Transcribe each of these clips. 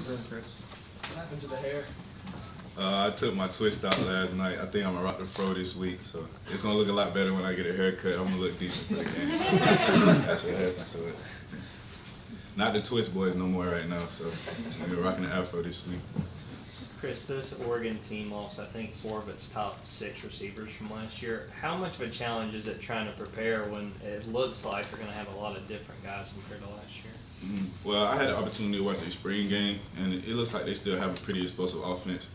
Chris. What happened to the hair? I took my twist out last night. I think I'm gonna rock the fro this week, so it's gonna look a lot better when I get a haircut. I'm gonna look decent for the game. That's what happened to it. Not the twist boys no more right now, so I'm gonna be rocking the afro this week. Chris, this Oregon team lost, I think, 4 of its top 6 receivers from last year. How much of a challenge is it trying to prepare when it looks like you're going to have a lot of different guys compared to last year? Well, I had the opportunity to watch the spring game, and it looks like they still have a pretty explosive offense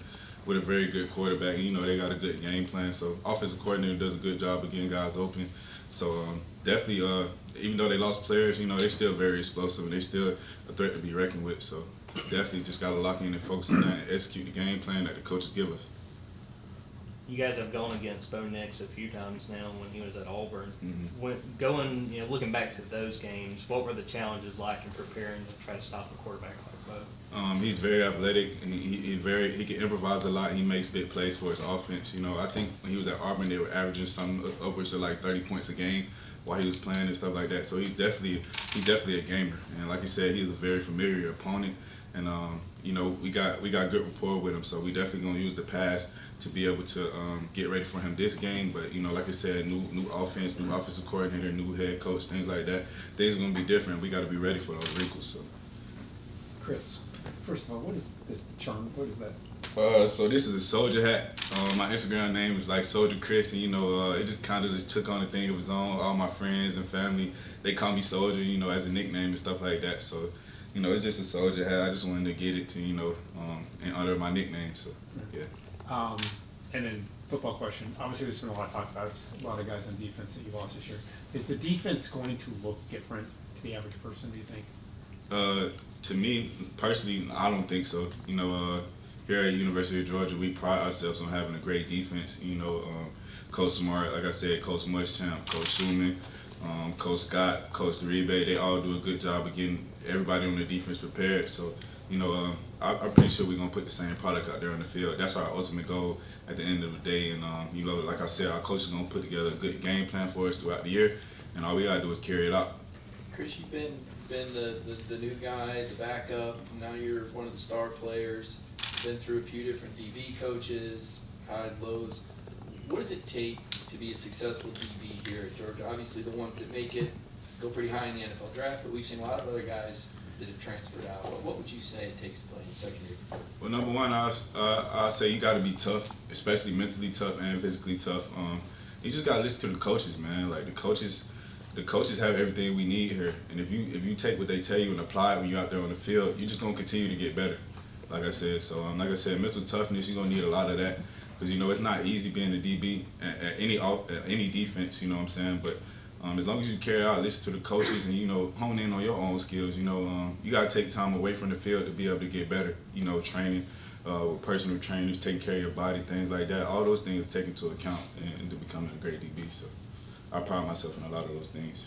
with a very good quarterback. And, they got a good game plan. So offensive coordinator does a good job of getting guys open. So definitely, even though they lost players, they're still very explosive, and they're still a threat to be reckoned with. So definitely just got to lock in and focus on that and execute the game plan that the coaches give us. You guys have gone against Bo Nix a few times now when he was at Auburn. Mm-hmm. Looking back to those games, what were the challenges like in preparing to try to stop a quarterback like Bo? He's very athletic. He can improvise a lot. He makes big plays for his offense. I think when he was at Auburn, they were averaging some upwards of like 30 points a game while he was playing and stuff like that. So he's definitely a gamer. And like you said, he's a very familiar opponent. And we got good rapport with him. So we definitely gonna use the pass to be able to get ready for him this game. But like I said, new offense, new offensive coordinator, new head coach, things like that. Things are gonna be different. We got to be ready for those wrinkles. So. Chris, first of all, what is the charm? What is that? So this is a soldier hat. My Instagram name is like Soldier Chris, and it just kind of took on a thing of its own. All my friends and family, they call me Soldier, as a nickname and stuff like that. So, it's just a soldier hat. I just wanted to get it to, in honor of my nickname. So, yeah. And then football question. Obviously, there's been a lot of talk about a lot of guys on defense that you lost this year. Is the defense going to look different to the average person, do you think? To me, personally, I don't think so. Here at University of Georgia, we pride ourselves on having a great defense. Coach Smart, like I said, Coach Muschamp, Coach Schumann, Coach Scott, Coach Uribe, they all do a good job of getting everybody on the defense prepared. So, I'm pretty sure we're going to put the same product out there on the field. That's our ultimate goal at the end of the day. And, like I said, our coach is going to put together a good game plan for us throughout the year, and all we got to do is carry it out. Chris, you've been the new guy, the backup. Now you're one of the star players. Been through a few different DB coaches, highs, lows. What does it take to be a successful DB here at Georgia? Obviously, the ones that make it go pretty high in the NFL draft, but we've seen a lot of other guys that have transferred out. What would you say it takes to play in secondary? Well, number one, I'll say you got to be tough, especially mentally tough and physically tough. You just got to listen to the coaches, man. Like the coaches have everything we need here, and if you take what they tell you and apply it when you're out there on the field, you're just gonna continue to get better. Like I said, so like I said, mental toughness, you're gonna need a lot of that because it's not easy being a DB at any defense. You know what I'm saying? But as long as you carry out, listen to the coaches, and hone in on your own skills. You gotta take time away from the field to be able to get better. Training with personal trainers, taking care of your body, things like that. All those things take into account into becoming a great DB. So I pride myself in a lot of those things.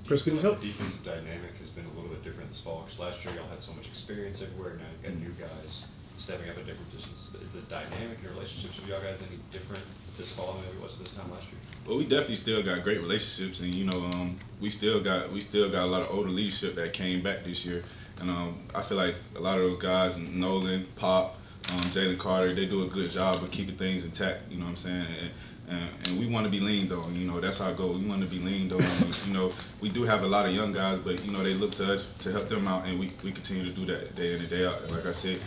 Chris, can you help? The defensive dynamic has been a little bit different this fall, because last year y'all had so much experience everywhere. Now you've got new guys stepping up at different positions. Is the dynamic and relationships with y'all guys any different this fall than it was this time last year? Well, we definitely still got great relationships, and we still got a lot of older leadership that came back this year, and I feel like a lot of those guys, Nolan, Pop, Jalen Carter, they do a good job of keeping things intact. You know what I'm saying? And we want to be leaned on. That's our goal. We want to be leaned on. We do have a lot of young guys, but they look to us to help them out, and we continue to do that day in and day out. And like I said,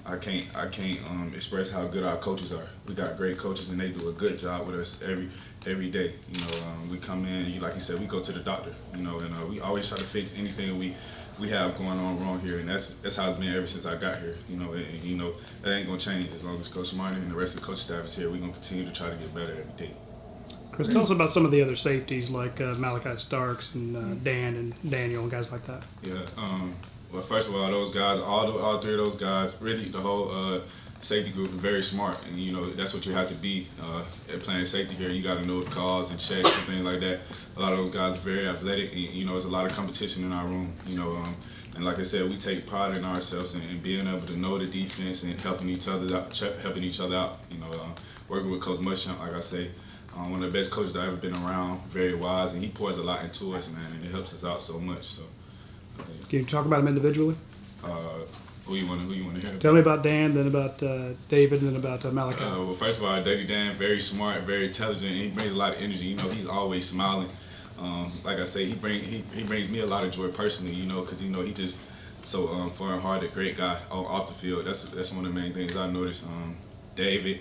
I can't express how good our coaches are. We got great coaches, and they do a good job with us every day. We come in, like you said, we go to the doctor. And we always try to fix anything we have going on wrong here, and that's how it's been ever since I got here. That ain't gonna change as long as Coach Martin and the rest of the coaching staff is here. We're gonna continue to try to get better every day. Chris, tell us about some of the other safeties like Malachi Starks and Dan and Daniel and guys like that. Yeah. Well, first of all, those guys, all three of those guys, really the whole safety group is very smart, and that's what you have to be at playing safety here. You got to know the calls and checks and things like that. A lot of those guys are very athletic, and there's a lot of competition in our room. And like I said, we take pride in ourselves and being able to know the defense and helping each other out. Working with Coach Muschamp, like I say, one of the best coaches I've ever been around. Very wise, and he pours a lot into us, man, and it helps us out so much. So. Can you talk about them individually? Who you want to hear? Tell me about Dan, then about David, and then about Malachi. Well, first of all, Dirty Dan, very smart, very intelligent. And he brings a lot of energy. You know, he's always smiling. Like I say, he brings me a lot of joy personally. You know, because he just so foreign-hearted, great guy off the field. That's one of the main things I noticed. David,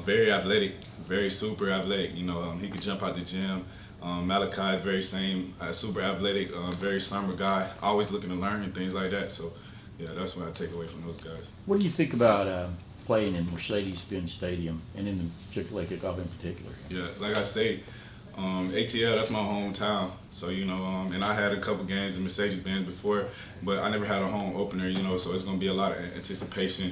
very athletic, very super athletic. You know, he could jump out the gym. Malachi, very same, super athletic, very summer guy, always looking to learn and things like that. So, yeah, that's what I take away from those guys. What do you think about playing in Mercedes-Benz Stadium and in the Chick-fil-A kickoff in particular? Yeah, like I say, ATL, that's my hometown. So, you know, and I had a couple games in Mercedes-Benz before, but I never had a home opener, you know, so it's going to be a lot of anticipation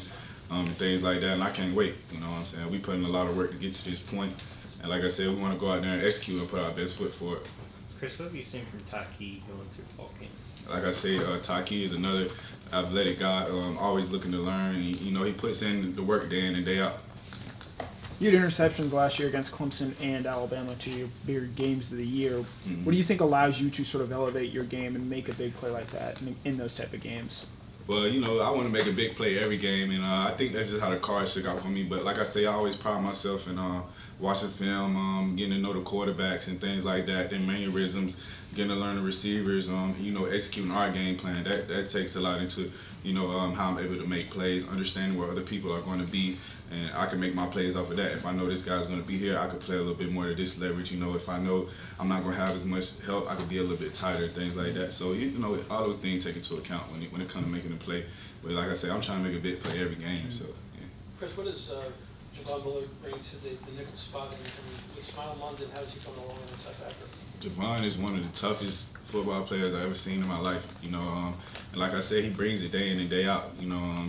and things like that, and I can't wait, you know what I'm saying? We put in a lot of work to get to this point, and like I said, we want to go out there and execute and put our best foot forward. Chris, what have you seen from Taki going through fall camp? Like I say, Taki is another athletic guy, always looking to learn. You know, he puts in the work day in and day out. You had interceptions last year against Clemson and Alabama, two of your bigger games of the year. Mm-hmm. What do you think allows you to sort of elevate your game and make a big play like that in those type of games? Well, you know, I want to make a big play every game, and I think that's just how the cards shook out for me. But like I say, I always pride myself in watching film, getting to know the quarterbacks and things like that, their mannerisms, getting to learn the receivers, you know, executing our game plan. That takes a lot into, you know, how I'm able to make plays, understanding where other people are going to be, and I can make my plays off of that. If I know this guy's going to be here, I could play a little bit more to this leverage. You know, if I know I'm not going to have as much help, I could be a little bit tighter, things like that. So, you know, all those things take into account when it comes to making a play. But like I say, I'm trying to make a big play every game. So, yeah. Chris, what does Javon Miller bring to the nickel spot? And with Smile London, how's he coming along in South Africa? Javon is one of the toughest football players I've ever seen in my life. You know, and like I said, he brings it day in and day out. You know,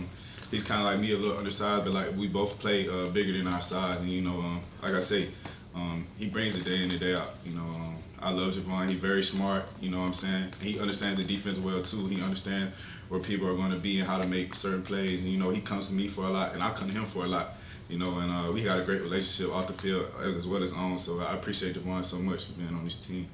he's kind of like me, a little undersized, but like we both play bigger than our size. And you know, like I say, he brings it day in and day out. You know, I love Javon. He's very smart. You know what I'm saying? He understands the defense well too. He understands where people are going to be and how to make certain plays. And you know, he comes to me for a lot, and I come to him for a lot. You know, and we got a great relationship off the field as well as on. So I appreciate Javon so much for being on this team.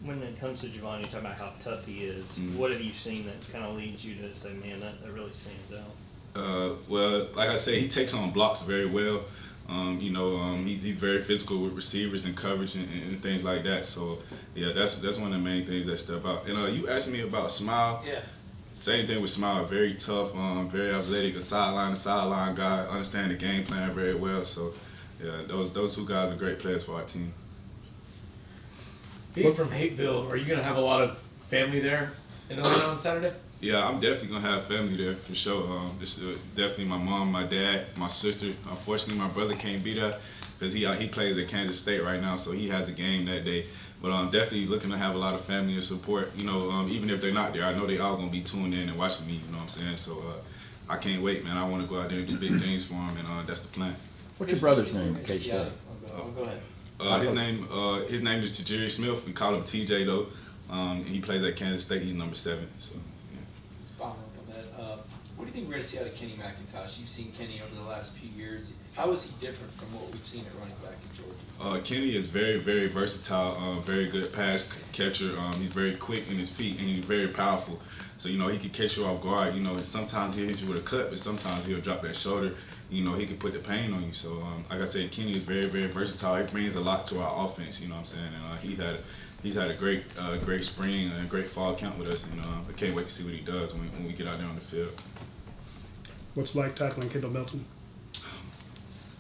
When it comes to Javon, you talk about how tough he is. Mm-hmm. What have you seen that kind of leads you to say, man, that really stands out? Well, like I say, he takes on blocks very well. You know, he's very physical with receivers and coverage and things like that. So, yeah, that's one of the main things that step out. And you asked me about Smile. Yeah. Same thing with Smile. Very tough, very athletic, a sideline guy, understand the game plan very well. So, yeah, those two guys are great players for our team. Being from Hateville, are you going to have a lot of family there in Atlanta on Saturday? Yeah, I'm definitely going to have family there for sure. This is definitely my mom, my dad, my sister. Unfortunately, my brother can't be there because he plays at Kansas State right now, so he has a game that day. But I'm definitely looking to have a lot of family and support. You know, even if they're not there, I know they all going to be tuned in and watching me, you know what I'm saying? So I can't wait, man. I want to go out there and do big things for them, and that's the plan. What's your brother's name, K-State? Go ahead. His name is Tajiri Smith. We call him TJ though. He plays at Kansas State. He's number 7. So yeah. Let's follow up on that. What do you think we're going to see out of Kenny McIntosh? You've seen Kenny over the last few years. How is he different from what we've seen at running back in Georgia? Kenny is very, very versatile. Very good pass catcher. He's very quick in his feet and he's very powerful. So you know he can catch you off guard. You know sometimes he'll hit you with a cut, but sometimes he'll drop that shoulder. You know, he can put the pain on you. So, like I said, Kenny is very, very versatile. He brings a lot to our offense, you know what I'm saying? And he's had a great spring and a great fall camp with us. And I can't wait to see what he does when we get out there on the field. What's it like tackling Kendall Milton?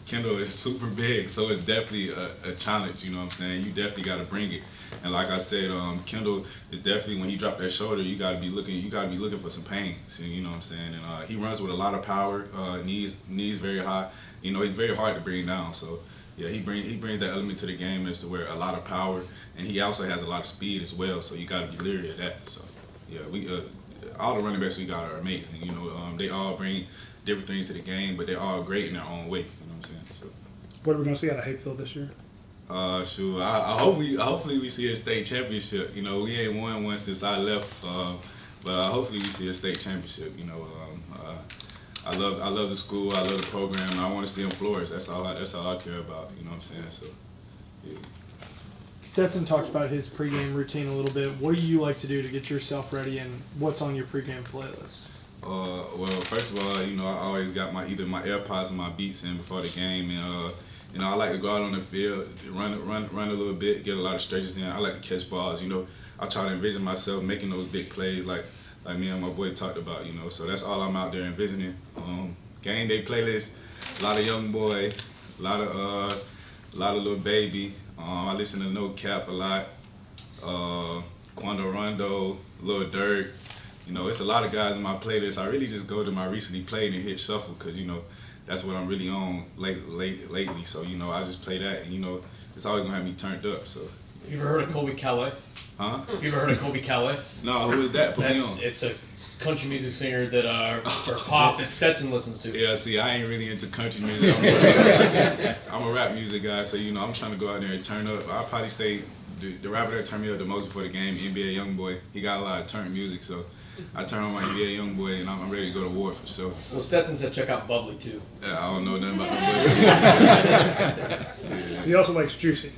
Kendall is super big, so it's definitely a challenge, you know what I'm saying? You definitely got to bring it. And like I said, Kendall is definitely, when he dropped that shoulder, you got to be looking for some pain, so, you know what I'm saying? And he runs with a lot of power, knees very high. You know, he's very hard to bring down, so yeah, he brings that element to the game as to where a lot of power, and he also has a lot of speed as well, so you got to be leery of that. So yeah, we all the running backs we got are amazing. You know, they all bring different things to the game, but they're all great in their own way. You know what I'm saying? So. What are we going to see out of Hateville this year? Sure. Hopefully we see a state championship. You know, we ain't won one since I left, but hopefully we see a state championship. You know, I love the school. I love the program. And I want to see them flourish. That's all I care about. You know what I'm saying? So, yeah. Stetson talked about his pregame routine a little bit. What do you like to do to get yourself ready, and what's on your pregame playlist? Well, first of all, you know, I always got either my AirPods or my Beats in before the game, and you know, I like to go out on the field, run a little bit, get a lot of stretches in. I like to catch balls. You know, I try to envision myself making those big plays like me and my boy talked about. You know, so that's all I'm out there envisioning. Game day playlist, a lot of young boy, a lot of little baby. I listen to No Cap a lot. Quando Rondo, Lil Durk. You know, it's a lot of guys in my playlist. I really just go to my recently played and hit shuffle because, you know, that's what I'm really on lately. So, you know, I just play that and, you know, it's always gonna have me turned up. So. You ever heard of Colby Calais? Huh? You ever heard of Colby Calais? No, who is that? Put me on. It's a country music singer that or pop that Stetson listens to. Yeah, see, I ain't really into country music. I'm a rap music guy, so, you know, I'm trying to go out there and turn up. I'll probably say the rapper that turned me up the most before the game, NBA Youngboy. He got a lot of turn music, so I turn on my NBA Youngboy and I'm ready to go to war for sure. Well, Stetson said check out Bubbly too. Yeah, I don't know nothing about that. Yeah. He also likes Juicy.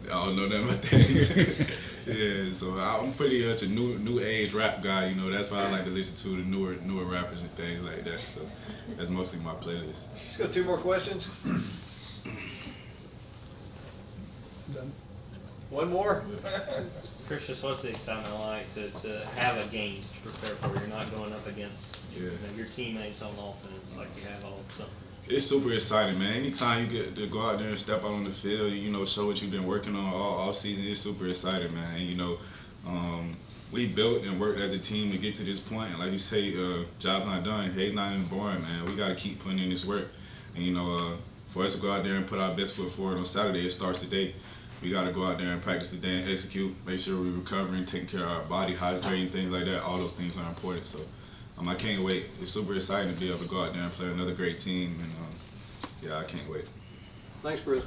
I don't know nothing about that. Yeah, so I'm pretty much a new age rap guy. You know, that's why I like to listen to the newer rappers and things like that. So that's mostly my playlist. Let's go 2 more questions. Done. 1 more. Chris, just what's the excitement like to have a game to prepare for? You're not going up against you know, your teammates on offense like you have all something. It's super exciting, man. Anytime you get to go out there and step out on the field, you know, show what you've been working on all off season, it's super exciting, man. And, you know, we built and worked as a team to get to this point. And like you say, job's not done. Hay's not even boring, man. We got to keep putting in this work. And, you know, for us to go out there and put our best foot forward on Saturday, it starts today. We got to go out there and practice today and execute, make sure we're recovering, taking care of our body, hydrating, things like that. All those things are important. So I can't wait. It's super exciting to be able to go out there and play another great team. And, yeah, I can't wait. Thanks, Chris.